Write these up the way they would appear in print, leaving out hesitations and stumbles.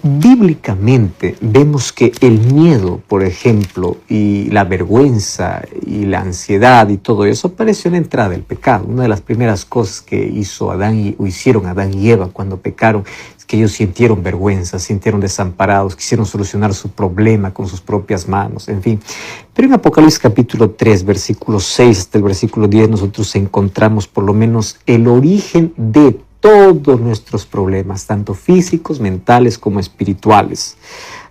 Bíblicamente vemos que el miedo, por ejemplo, y la vergüenza y la ansiedad y todo eso apareció en la entrada del pecado. Una de las primeras cosas que hicieron Adán y Eva cuando pecaron es que ellos sintieron vergüenza, sintieron desamparados, quisieron solucionar su problema con sus propias manos, en fin. Pero en Apocalipsis capítulo 3, versículo 6 hasta el versículo 10, nosotros encontramos por lo menos el origen de todos nuestros problemas, tanto físicos, mentales como espirituales.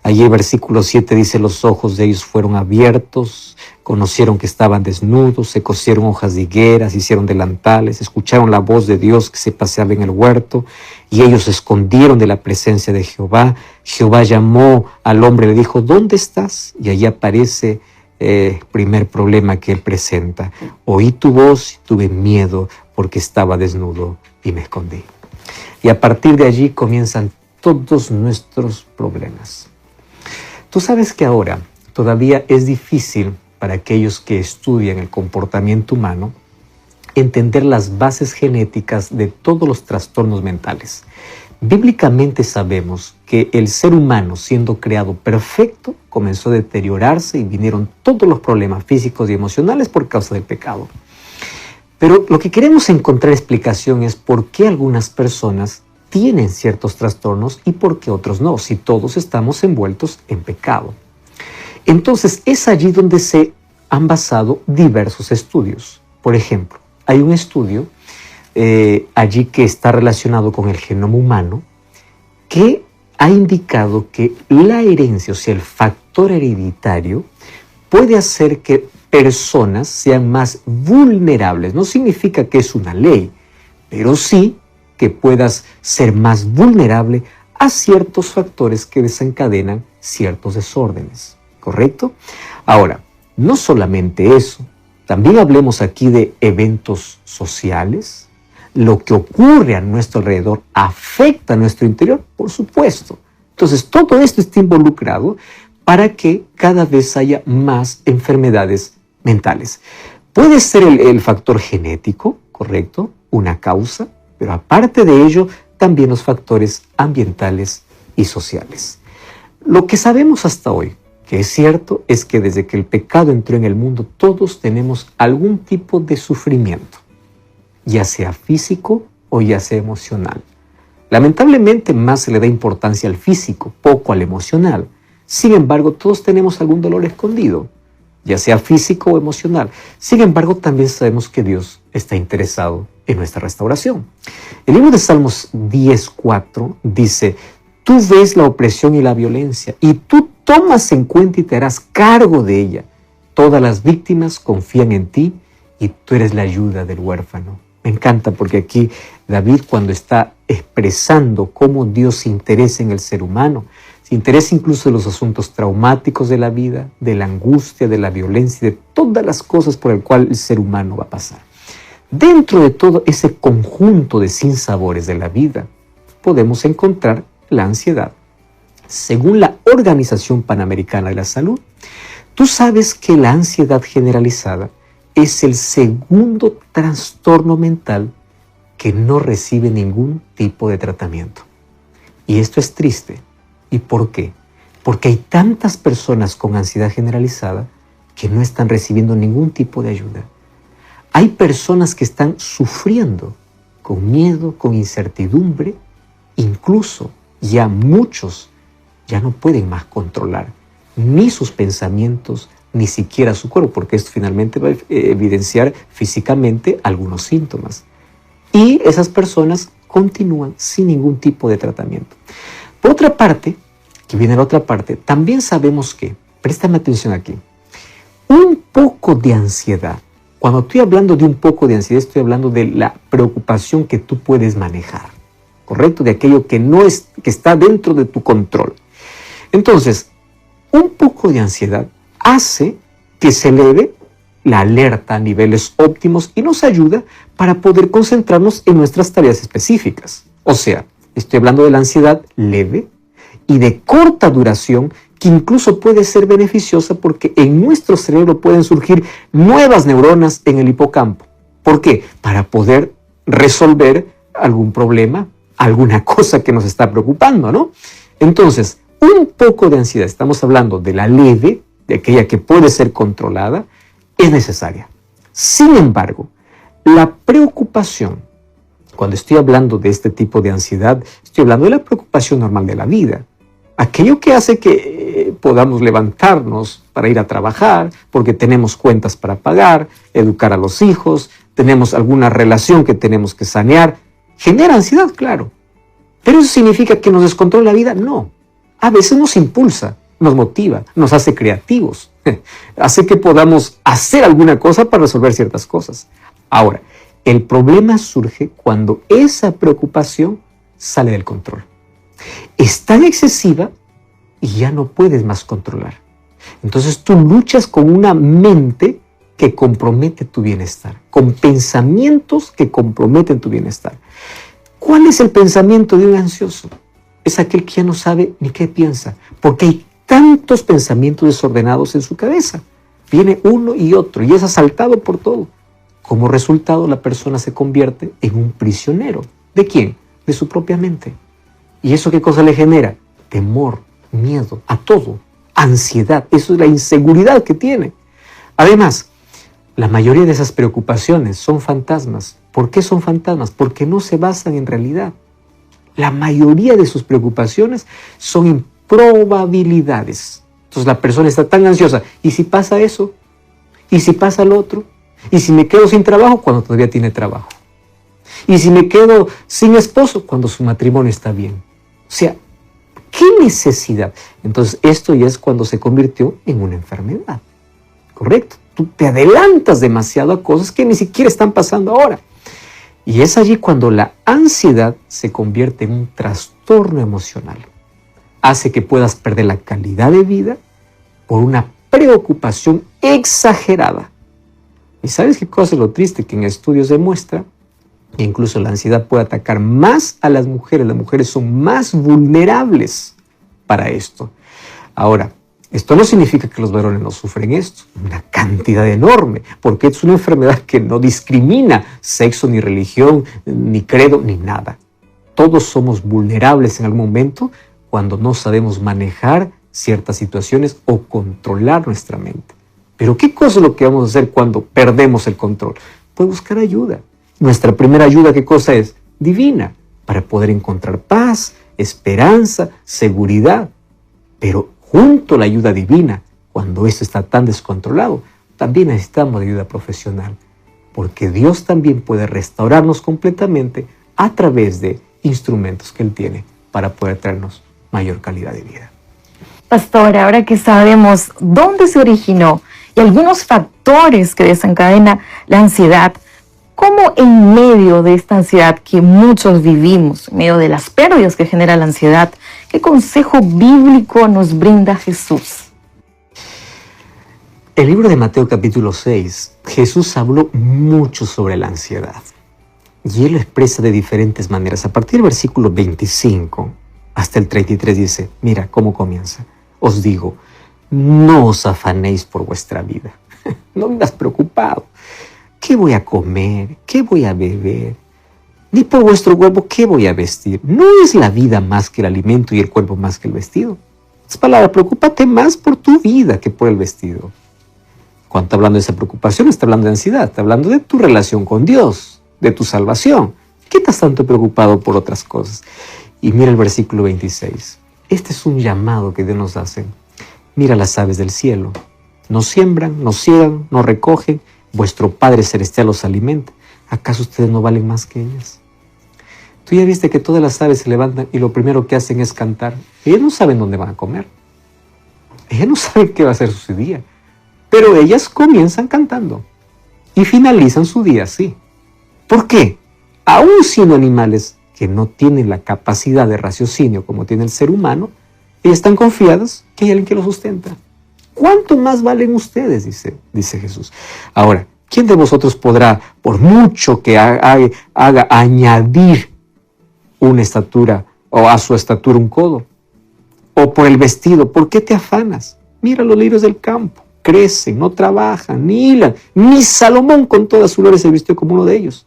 Allí el versículo 7 dice: los ojos de ellos fueron abiertos, conocieron que estaban desnudos, se cosieron hojas de higueras, hicieron delantales, escucharon la voz de Dios que se paseaba en el huerto, y ellos se escondieron de la presencia de Jehová. Jehová llamó al hombre y le dijo: ¿dónde estás? Y allí aparece el primer problema que él presenta: oí tu voz y tuve miedo porque estaba desnudo y me escondí. Y a partir de allí comienzan todos nuestros problemas. Tú sabes que ahora todavía es difícil para aquellos que estudian el comportamiento humano entender las bases genéticas de todos los trastornos mentales. Bíblicamente sabemos que el ser humano, siendo creado perfecto, comenzó a deteriorarse y vinieron todos los problemas físicos y emocionales por causa del pecado. Pero lo que queremos encontrar explicación es por qué algunas personas tienen ciertos trastornos y por qué otros no, si todos estamos envueltos en pecado. Entonces es allí donde se han basado diversos estudios. Por ejemplo, hay un estudio allí que está relacionado con el genoma humano que ha indicado que la herencia, o sea, el factor hereditario, puede hacer que personas sean más vulnerables. No significa que es una ley, pero sí que puedas ser más vulnerable a ciertos factores que desencadenan ciertos desórdenes, ¿correcto? Ahora, no solamente eso, también hablemos aquí de eventos sociales. Lo que ocurre a nuestro alrededor afecta a nuestro interior, por supuesto. Entonces, todo esto está involucrado para que cada vez haya más enfermedades mentales. Puede ser el factor genético, correcto, una causa, pero aparte de ello, también los factores ambientales y sociales. Lo que sabemos hasta hoy, que es cierto, es que desde que el pecado entró en el mundo, todos tenemos algún tipo de sufrimiento, ya sea físico o ya sea emocional. Lamentablemente más se le da importancia al físico, poco al emocional. Sin embargo, todos tenemos algún dolor escondido, ya sea físico o emocional. Sin embargo, también sabemos que Dios está interesado en nuestra restauración. El libro de Salmos 10:4 dice: tú ves la opresión y la violencia, y tú tomas en cuenta y te harás cargo de ella. Todas las víctimas confían en ti, y tú eres la ayuda del huérfano. Me encanta porque aquí David, cuando está expresando cómo Dios se interesa en el ser humano, se interesa incluso en los asuntos traumáticos de la vida, de la angustia, de la violencia, de todas las cosas por el cual el ser humano va a pasar. Dentro de todo ese conjunto de sinsabores de la vida, podemos encontrar la ansiedad. Según la Organización Panamericana de la Salud, tú sabes que la ansiedad generalizada es el segundo trastorno mental que no recibe ningún tipo de tratamiento. Y esto es triste. ¿Y por qué? Porque hay tantas personas con ansiedad generalizada que no están recibiendo ningún tipo de ayuda. Hay personas que están sufriendo con miedo, con incertidumbre, incluso ya muchos ya no pueden más controlar ni sus pensamientos, ni siquiera su cuerpo, porque esto finalmente va a evidenciar físicamente algunos síntomas. Y esas personas continúan sin ningún tipo de tratamiento. Por otra parte, que viene la otra parte, también sabemos que, préstame atención aquí, un poco de ansiedad. Cuando estoy hablando de un poco de ansiedad, estoy hablando de la preocupación que tú puedes manejar, ¿correcto? De aquello que que está dentro de tu control. Entonces, un poco de ansiedad hace que se eleve la alerta a niveles óptimos y nos ayuda para poder concentrarnos en nuestras tareas específicas. O sea, estoy hablando de la ansiedad leve y de corta duración, que incluso puede ser beneficiosa porque en nuestro cerebro pueden surgir nuevas neuronas en el hipocampo. ¿Por qué? Para poder resolver algún problema, alguna cosa que nos está preocupando, ¿no? Entonces, un poco de ansiedad, estamos hablando de la leve, de aquella que puede ser controlada, es necesaria. Sin embargo, la preocupación, cuando estoy hablando de este tipo de ansiedad, estoy hablando de la preocupación normal de la vida. Aquello que hace que podamos levantarnos para ir a trabajar, porque tenemos cuentas para pagar, educar a los hijos, tenemos alguna relación que tenemos que sanear, genera ansiedad, claro. ¿Pero eso significa que nos descontrola la vida? No. A veces nos impulsa, nos motiva, nos hace creativos, hace que podamos hacer alguna cosa para resolver ciertas cosas. Ahora, el problema surge cuando esa preocupación sale del control. Es tan excesiva y ya no puedes más controlar. Entonces tú luchas con una mente que compromete tu bienestar, con pensamientos que comprometen tu bienestar. ¿Cuál es el pensamiento de un ansioso? Es aquel que ya no sabe ni qué piensa, porque hay tantos pensamientos desordenados en su cabeza. Viene uno y otro y es asaltado por todo. Como resultado, la persona se convierte en un prisionero. ¿De quién? De su propia mente. ¿Y eso qué cosa le genera? Temor, miedo, a todo, ansiedad. Eso es la inseguridad que tiene. Además, la mayoría de esas preocupaciones son fantasmas. ¿Por qué son fantasmas? Porque no se basan en realidad. La mayoría de sus preocupaciones son improbabilidades. Entonces la persona está tan ansiosa. ¿Y si pasa eso? ¿Y si pasa lo otro? ¿Y si me quedo sin trabajo cuando todavía tiene trabajo? ¿Y si me quedo sin esposo cuando su matrimonio está bien? O sea, ¿qué necesidad? Entonces esto ya es cuando se convirtió en una enfermedad. ¿Correcto? Tú te adelantas demasiado a cosas que ni siquiera están pasando ahora. Y es allí cuando la ansiedad se convierte en un trastorno emocional. Hace que puedas perder la calidad de vida por una preocupación exagerada. ¿Y sabes qué cosa es lo triste? Que en estudios demuestra que incluso la ansiedad puede atacar más a las mujeres. Las mujeres son más vulnerables para esto. Ahora, esto no significa que los varones no sufren esto, una cantidad enorme, porque es una enfermedad que no discrimina sexo, ni religión, ni credo, ni nada. Todos somos vulnerables en algún momento cuando no sabemos manejar ciertas situaciones o controlar nuestra mente. Pero ¿qué cosa es lo que vamos a hacer cuando perdemos el control? Pues buscar ayuda. Nuestra primera ayuda, ¿qué cosa es? Divina, para poder encontrar paz, esperanza, seguridad. Pero junto a la ayuda divina, cuando esto está tan descontrolado, también necesitamos ayuda profesional, porque Dios también puede restaurarnos completamente a través de instrumentos que Él tiene para poder traernos mayor calidad de vida. Pastor, ahora que sabemos dónde se originó y algunos factores que desencadena la ansiedad, ¿cómo en medio de esta ansiedad que muchos vivimos, en medio de las pérdidas que genera la ansiedad, qué consejo bíblico nos brinda Jesús? El libro de Mateo capítulo 6, Jesús habló mucho sobre la ansiedad. Y Él lo expresa de diferentes maneras. A partir del versículo 25 hasta el 33 dice, mira cómo comienza. Os digo, no os afanéis por vuestra vida. No vivas preocupado. ¿Qué voy a comer? ¿Qué voy a beber? Ni por vuestro cuerpo, ¿qué voy a vestir? ¿No es la vida más que el alimento y el cuerpo más que el vestido? Es palabra, preocúpate más por tu vida que por el vestido. Cuando está hablando de esa preocupación, está hablando de ansiedad, está hablando de tu relación con Dios, de tu salvación. ¿Qué estás tanto preocupado por otras cosas? Y mira el versículo 26. Este es un llamado que Dios nos hace. Mira las aves del cielo. No siembran, no ciegan, no recogen. Vuestro Padre Celestial los alimenta. ¿Acaso ustedes no valen más que ellas? Tú ya viste que todas las aves se levantan y lo primero que hacen es cantar. Ellas no saben dónde van a comer. Ellas no saben qué va a ser su día. Pero ellas comienzan cantando y finalizan su día así. ¿Por qué? Aún siendo animales que no tienen la capacidad de raciocinio como tiene el ser humano, ellas están confiadas que hay alguien que los sustenta. ¿Cuánto más valen ustedes? Dice Jesús. Ahora, ¿quién de vosotros podrá, por mucho que haga, añadir una estatura o a su estatura un codo? O por el vestido, ¿por qué te afanas? Mira los lirios del campo, crecen, no trabajan, ni hilan. Ni Salomón con toda su gloria se vistió como uno de ellos.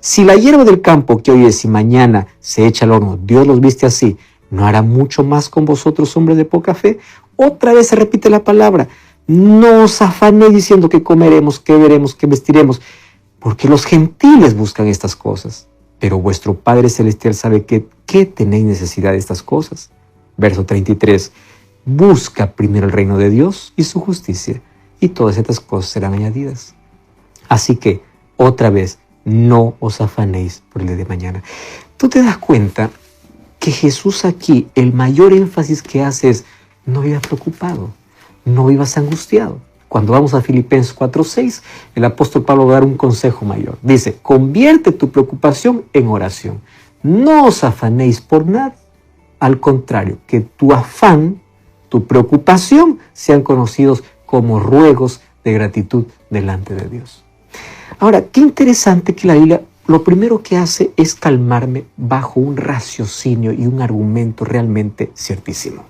Si la hierba del campo que hoy es y mañana se echa al horno, Dios los viste así, ¿no hará mucho más con vosotros, hombres de poca fe? Otra vez se repite la palabra. No os afanéis diciendo qué comeremos, qué veremos, qué vestiremos, porque los gentiles buscan estas cosas. Pero vuestro Padre Celestial sabe que tenéis necesidad de estas cosas. Verso 33. Busca primero el reino de Dios y su justicia, y todas estas cosas serán añadidas. Así que, otra vez, no os afanéis por el día de mañana. Tú te das cuenta que Jesús aquí, el mayor énfasis que hace es, no vivas preocupado, no vivas angustiado. Cuando vamos a Filipenses 4:6, el apóstol Pablo va a dar un consejo mayor. Dice, convierte tu preocupación en oración. No os afanéis por nada. Al contrario, que tu afán, tu preocupación sean conocidos como ruegos de gratitud delante de Dios. Ahora, qué interesante que la Biblia lo primero que hace es calmarme bajo un raciocinio y un argumento realmente ciertísimo.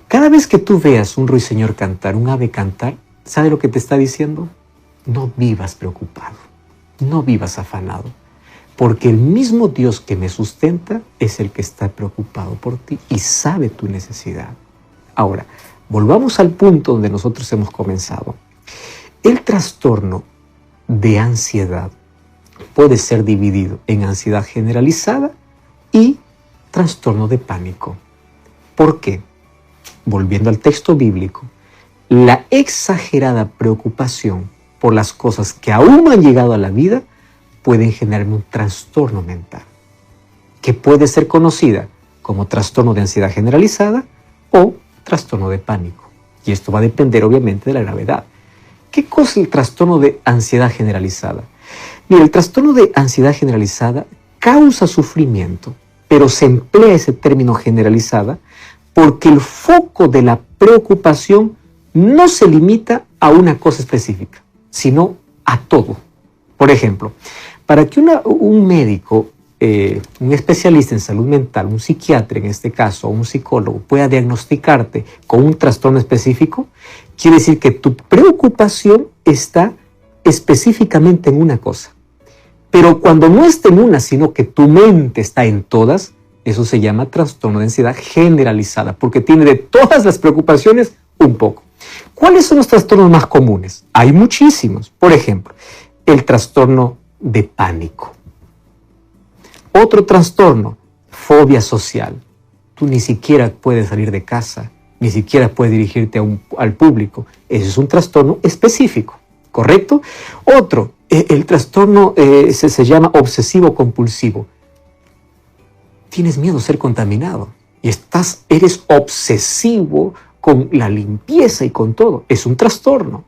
Cada vez que tú veas un ruiseñor cantar, un ave cantar, ¿sabe lo que te está diciendo? No vivas preocupado, no vivas afanado, porque el mismo Dios que me sustenta es el que está preocupado por ti y sabe tu necesidad. Ahora, volvamos al punto donde nosotros hemos comenzado. El trastorno de ansiedad puede ser dividido en ansiedad generalizada y trastorno de pánico. ¿Por qué? Volviendo al texto bíblico, la exagerada preocupación por las cosas que aún no han llegado a la vida pueden generarme un trastorno mental, que puede ser conocida como trastorno de ansiedad generalizada o trastorno de pánico. Y esto va a depender obviamente de la gravedad. ¿Qué cosa es el trastorno de ansiedad generalizada? Mira, el trastorno de ansiedad generalizada causa sufrimiento, pero se emplea ese término generalizada porque el foco de la preocupación no se limita a una cosa específica, sino a todo. Por ejemplo, para que un médico, un especialista en salud mental, un psiquiatra en este caso, o un psicólogo, pueda diagnosticarte con un trastorno específico, quiere decir que tu preocupación está específicamente en una cosa. Pero cuando no está en una, sino que tu mente está en todas, eso se llama trastorno de ansiedad generalizada, porque tiene de todas las preocupaciones un poco. ¿Cuáles son los trastornos más comunes? Hay muchísimos. Por ejemplo, el trastorno de pánico. Otro trastorno, fobia social. Tú ni siquiera puedes salir de casa, ni siquiera puedes dirigirte al público. Ese es un trastorno específico, ¿correcto? Otro, el trastorno se llama obsesivo-compulsivo. Tienes miedo a ser contaminado y eres obsesivo con la limpieza y con todo. Es un trastorno.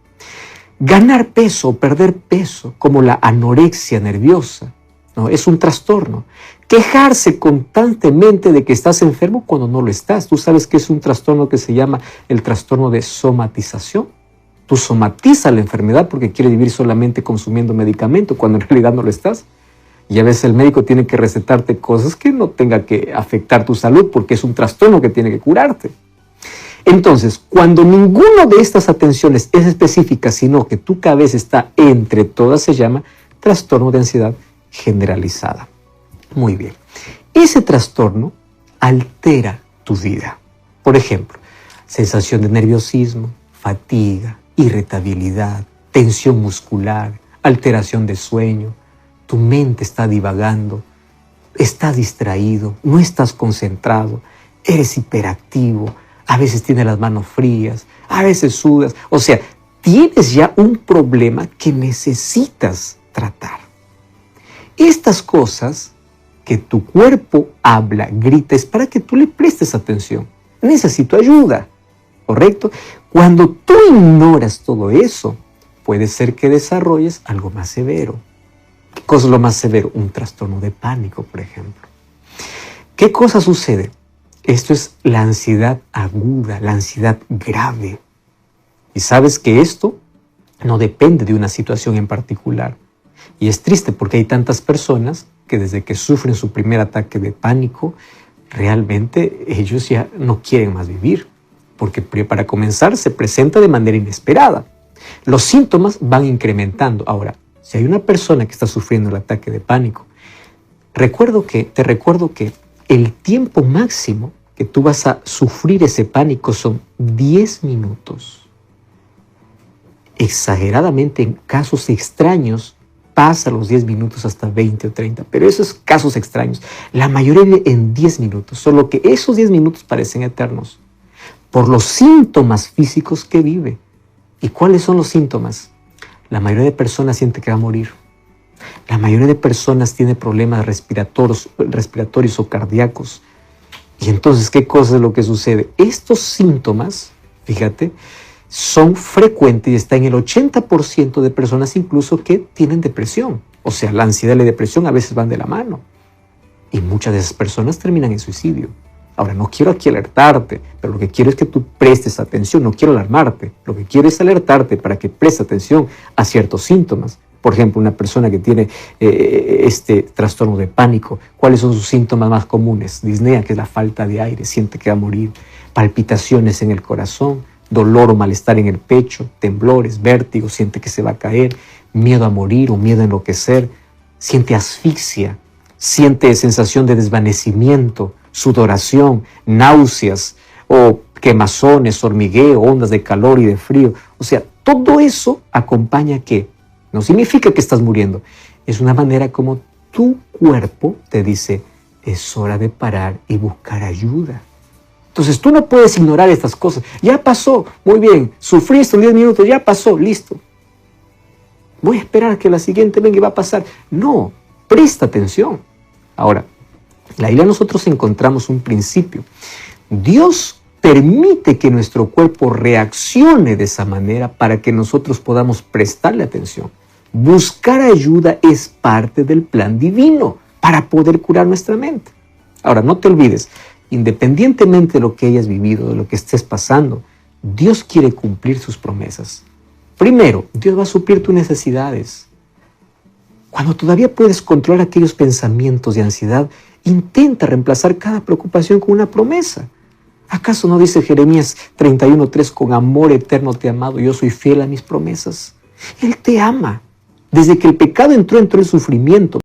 Ganar peso o perder peso, como la anorexia nerviosa, ¿no? Es un trastorno. Quejarse constantemente de que estás enfermo cuando no lo estás. Tú sabes que es un trastorno que se llama el trastorno de somatización. Tú somatizas la enfermedad porque quieres vivir solamente consumiendo medicamento cuando en realidad no lo estás. Y a veces el médico tiene que recetarte cosas que no tenga que afectar tu salud porque es un trastorno que tiene que curarte. Entonces, cuando ninguna de estas atenciones es específica, sino que tu cabeza está entre todas, se llama trastorno de ansiedad generalizada. Muy bien. Ese trastorno altera tu vida. Por ejemplo, sensación de nerviosismo, fatiga, irritabilidad, tensión muscular, alteración de sueño. Tu mente está divagando, estás distraído, no estás concentrado, eres hiperactivo, a veces tienes las manos frías, a veces sudas. O sea, tienes ya un problema que necesitas tratar. Estas cosas que tu cuerpo habla, grita, es para que tú le prestes atención. Necesito ayuda, ¿correcto? Cuando tú ignoras todo eso, puede ser que desarrolles algo más severo. ¿Qué cosa es lo más severo? Un trastorno de pánico, por ejemplo. ¿Qué cosa sucede? Esto es la ansiedad aguda, la ansiedad grave. Y sabes que esto no depende de una situación en particular. Y es triste porque hay tantas personas que desde que sufren su primer ataque de pánico, realmente ellos ya no quieren más vivir. Porque para comenzar se presenta de manera inesperada. Los síntomas van incrementando. Ahora, si hay una persona que está sufriendo el ataque de pánico, te recuerdo que el tiempo máximo que tú vas a sufrir ese pánico son 10 minutos. Exageradamente, en casos extraños, pasa los 10 minutos hasta 20 o 30, pero esos casos extraños, la mayoría en 10 minutos, solo que esos 10 minutos parecen eternos por los síntomas físicos que vive. ¿Y cuáles son los síntomas? La mayoría de personas siente que va a morir. La mayoría de personas tiene problemas respiratorios o cardíacos. Y entonces, ¿qué cosa es lo que sucede? Estos síntomas, fíjate, son frecuentes y está en el 80% de personas incluso que tienen depresión. O sea, la ansiedad y la depresión a veces van de la mano. Y muchas de esas personas terminan en suicidio. Ahora, no quiero aquí alertarte, pero lo que quiero es que tú prestes atención, no quiero alarmarte. Lo que quiero es alertarte para que prestes atención a ciertos síntomas. Por ejemplo, una persona que tiene este trastorno de pánico, ¿cuáles son sus síntomas más comunes? Disnea, que es la falta de aire, siente que va a morir, palpitaciones en el corazón, dolor o malestar en el pecho, temblores, vértigo, siente que se va a caer, miedo a morir o miedo a enloquecer, siente asfixia, siente sensación de desvanecimiento, sudoración, náuseas o quemazones, hormigueo, ondas de calor y de frío. O sea, todo eso acompaña ¿qué? No significa que estás muriendo. Es una manera como tu cuerpo te dice, es hora de parar y buscar ayuda. Entonces tú no puedes ignorar estas cosas. Ya pasó, muy bien, sufrí estos 10 minutos, ya pasó, listo. Voy a esperar a que la siguiente venga y va a pasar. No, presta atención. Ahora, en la Biblia nosotros encontramos un principio. Dios permite que nuestro cuerpo reaccione de esa manera para que nosotros podamos prestarle atención. Buscar ayuda es parte del plan divino para poder curar nuestra mente. Ahora, no te olvides, independientemente de lo que hayas vivido, de lo que estés pasando, Dios quiere cumplir sus promesas. Primero, Dios va a suplir tus necesidades. Cuando todavía puedes controlar aquellos pensamientos de ansiedad, intenta reemplazar cada preocupación con una promesa. ¿Acaso no dice Jeremías 31:3, con amor eterno te he amado, yo soy fiel a mis promesas? Él te ama. Desde que el pecado entró el sufrimiento.